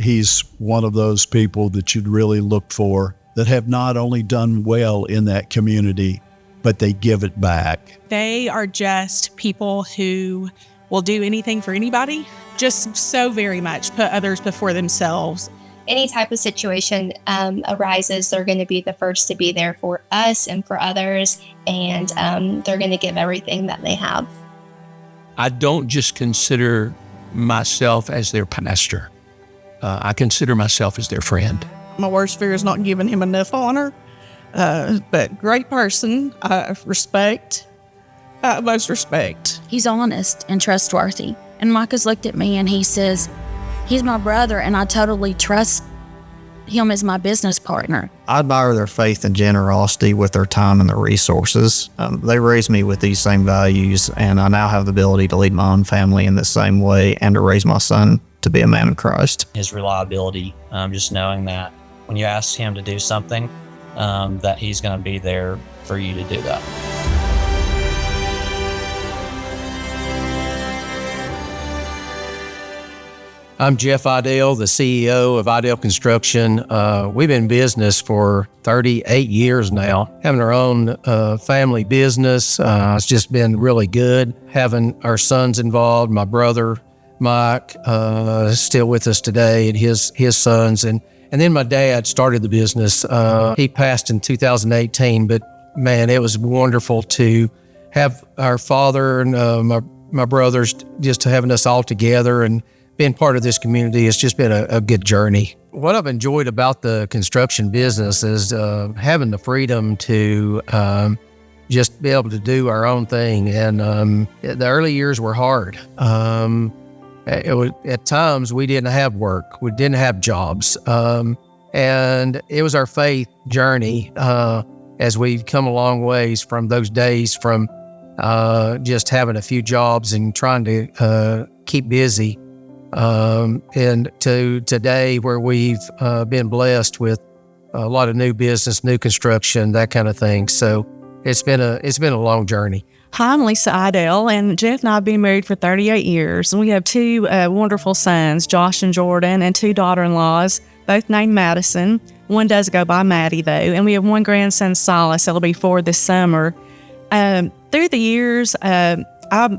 he's one of those people that you'd really look for that have not only done well in that community, but they give it back. They are just people who will do anything for anybody, just so very much put others before themselves. Any type of situation arises, they're going to be the first to be there for us and for others, and they're going to give everything that they have. I don't just consider myself as their pastor. I consider myself as their friend. My worst fear is not giving him enough honor, but great person, respect, most respect. He's honest and trustworthy. And Mike has looked at me and he says, he's my brother and I totally trust him as my business partner. I admire their faith and generosity with their time and their resources. They raised me with these same values, and I now have the ability to lead my own family in the same way and to raise my son to be a man of Christ. His reliability, just knowing that when you ask him to do something, that he's going to be there for you to do that. I'm Jeff Idell, the CEO of Idell Construction. We've been in business for 38 years now, having our own family business. It's just been really good having our sons involved. My brother, Mike, is still with us today, and his sons. And then my dad started the business. He passed in 2018, but man, it was wonderful to have our father and my brothers just having us all together and being part of this community. It's just been a good journey. What I've enjoyed about the construction business is having the freedom to just be able to do our own thing. And the early years were hard. At times, we didn't have work. We didn't have jobs. And it was our faith journey as we've come a long ways from those days from just having a few jobs and trying to keep busy. And to today where we've been blessed with a lot of new business, new construction, that kind of thing. So it's been a long journey. Hi, I'm Lisa Idell, and Jeff and I have been married for 38 years. And we have two wonderful sons, Josh and Jordan, and two daughter-in-laws, both named Madison. One does go by Maddie, though. And we have one grandson, Silas, that'll be 4 this summer. Through the years, I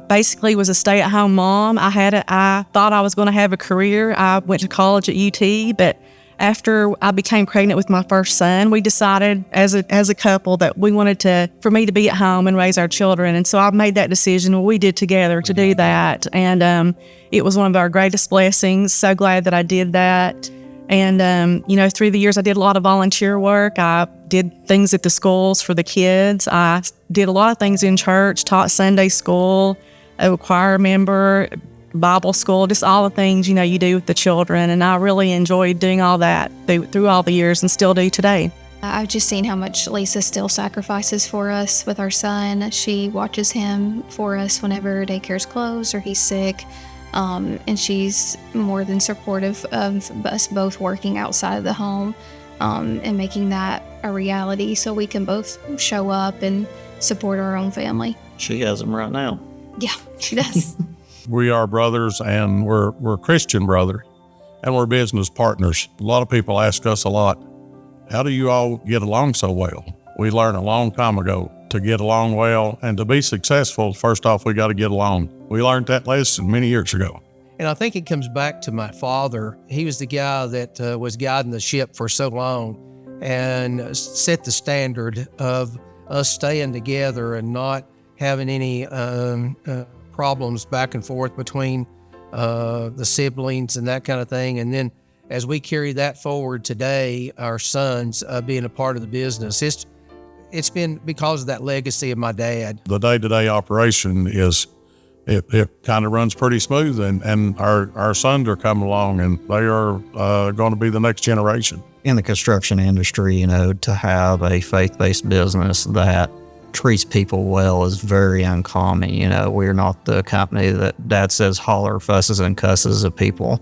basically was a stay-at-home mom. I thought I was going to have a career. I went to college at UT, but after I became pregnant with my first son, we decided as a couple that we wanted for me to be at home and raise our children. And so I made that decision. We did together to do that. And it was one of our greatest blessings. So glad that I did that. And, through the years, I did a lot of volunteer work. I did things at the schools for the kids. I did a lot of things in church, taught Sunday school, a choir member, Bible school, just all the things, you do with the children. And I really enjoyed doing all that through all the years and still do today. I've just seen how much Lisa still sacrifices for us with our son. She watches him for us whenever daycare's closed or he's sick. And she's more than supportive of us both working outside of the home and making that a reality so we can both show up and support our own family. She has him right now. Yeah, she does. We are brothers, and we're Christian brothers, and we're business partners. A lot of people ask us a lot, how do you all get along so well? We learned a long time ago to get along well, and to be successful, first off, we got to get along. We learned that lesson many years ago. And I think it comes back to my father. He was the guy that was guiding the ship for so long and set the standard of us staying together and not having any problems back and forth between the siblings and that kind of thing. And then as we carry that forward today, our sons being a part of the business, it's been because of that legacy of my dad. The day-to-day operation it kind of runs pretty smooth, and our sons are coming along, and they are going to be the next generation. In the construction industry, to have a faith-based business that treats people well is very uncommon. We're not the company that Dad says holler, fusses, and cusses at people.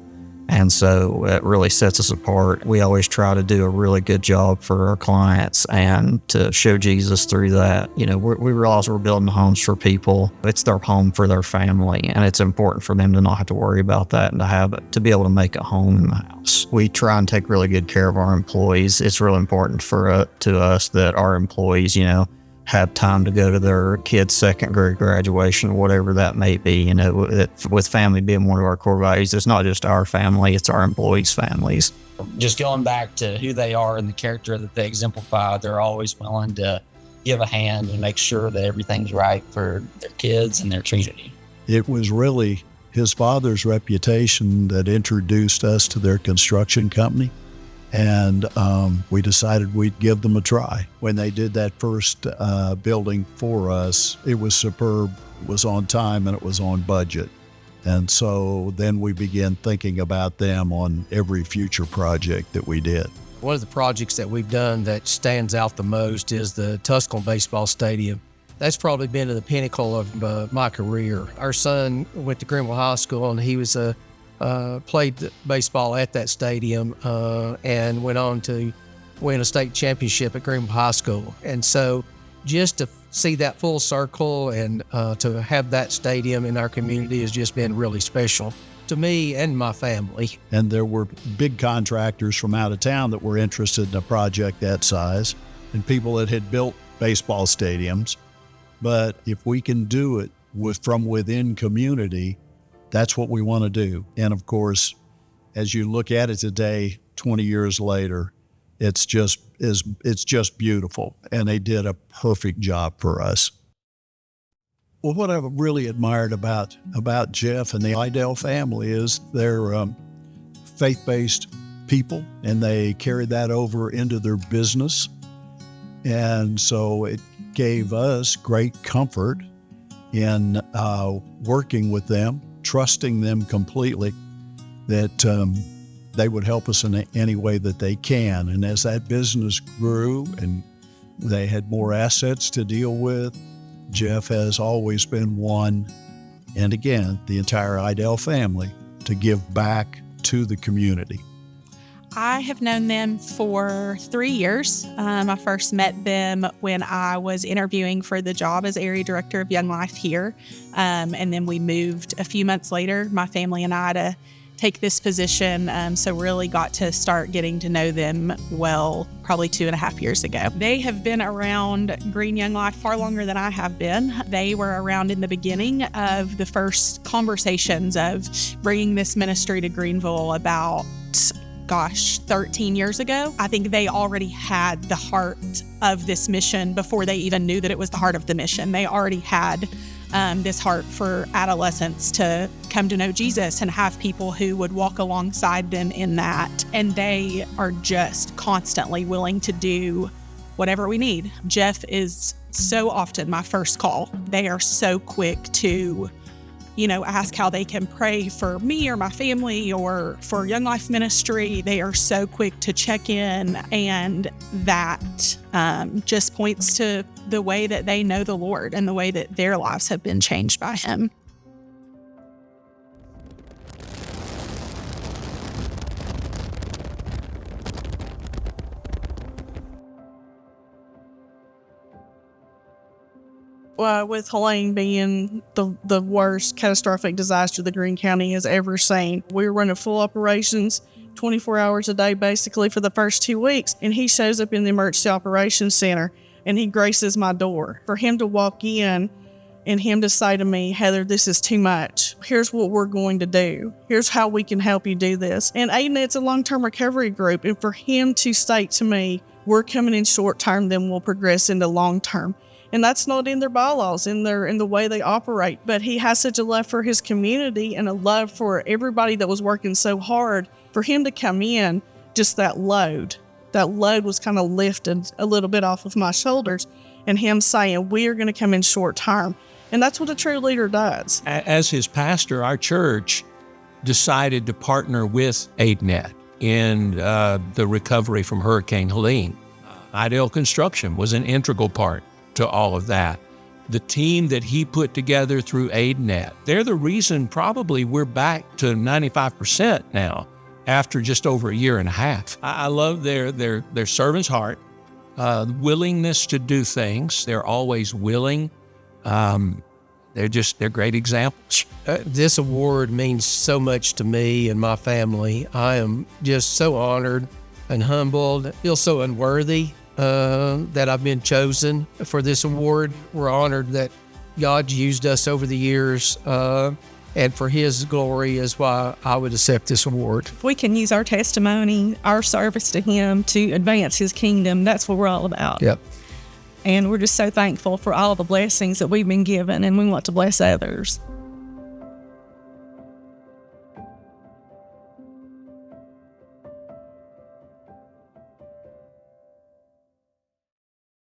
And so it really sets us apart. We always try to do a really good job for our clients and to show Jesus through that. We realize we're building homes for people. It's their home for their family, and it's important for them to not have to worry about that and to be able to make a home in the house. we try and take really good care of our employees. It's really important to us that our employees, have time to go to their kids' second grade graduation, whatever that may be. With family being one of our core values, it's not just our family, it's our employees' families. Just going back to who they are and the character that they exemplify, they're always willing to give a hand and make sure that everything's right for their kids and their community. It was really his father's reputation that introduced us to their construction company. And we decided we'd give them a try. When they did that first building for us, it was superb, it was on time, and it was on budget. And so then we began thinking about them on every future project that we did. One of the projects that we've done that stands out the most is the Tusculum Baseball Stadium. That's probably been to the pinnacle of my career. Our son went to Greenville High School, and he was played baseball at that stadium and went on to win a state championship at Greenville High School. And so just to see that full circle and to have that stadium in our community has just been really special to me and my family. And there were big contractors from out of town that were interested in a project that size, and people that had built baseball stadiums. But if we can do it from within community, that's what we want to do. And of course, as you look at it today, 20 years later, it's just beautiful. And they did a perfect job for us. Well, what I've really admired about Jeff and the Idell family is they're faith-based people, and they carried that over into their business. And so it gave us great comfort in working with them, trusting them completely that they would help us in any way that they can. And as that business grew and they had more assets to deal with, Jeff has always been one, and again, the entire Idell family, to give back to the community. I have known them for 3 years. I first met them when I was interviewing for the job as area director of Young Life here. And then we moved a few months later, my family and I, to take this position. So really got to start getting to know them well, probably 2.5 years ago. They have been around Green Young Life far longer than I have been. They were around in the beginning of the first conversations of bringing this ministry to Greenville about 13 years ago. I think they already had the heart of this mission before they even knew that it was the heart of the mission. They already had this heart for adolescents to come to know Jesus and have people who would walk alongside them in that. And they are just constantly willing to do whatever we need. Jeff is so often my first call. They are so quick to ask how they can pray for me or my family or for Young Life Ministry. They are so quick to check in, and that just points to the way that they know the Lord and the way that their lives have been changed by Him. With Helene being the worst catastrophic disaster the Greene County has ever seen, we were running full operations 24 hours a day basically for the first 2 weeks. And he shows up in the emergency operations center and he graces my door. For him to walk in and him to say to me, "Heather, this is too much. Here's what we're going to do. Here's how we can help you do this." And it's a long-term recovery group. And for him to state to me, "We're coming in short-term, then we'll progress into long-term." And that's not in their bylaws, in the way they operate. But he has such a love for his community and a love for everybody that was working so hard. For him to come in, just that load was kind of lifted a little bit off of my shoulders. And him saying, "We are going to come in short term." And that's what a true leader does. As his pastor, our church decided to partner with AidNet in the recovery from Hurricane Helene. Idell Construction was an integral part to all of that. The team that he put together through AidNet, they're the reason probably we're back to 95% now after just over a year and a half. I love their servant's heart, willingness to do things. They're always willing. They're great examples. This award means so much to me and my family. I am just so honored and humbled. Feel so unworthy that I've been chosen for this award. We're honored that God's used us over the years, and for His glory is why I would accept this award. If we can use our testimony, our service to Him to advance His kingdom, that's what we're all about. Yep. And we're just so thankful for all the blessings that we've been given, and we want to bless others.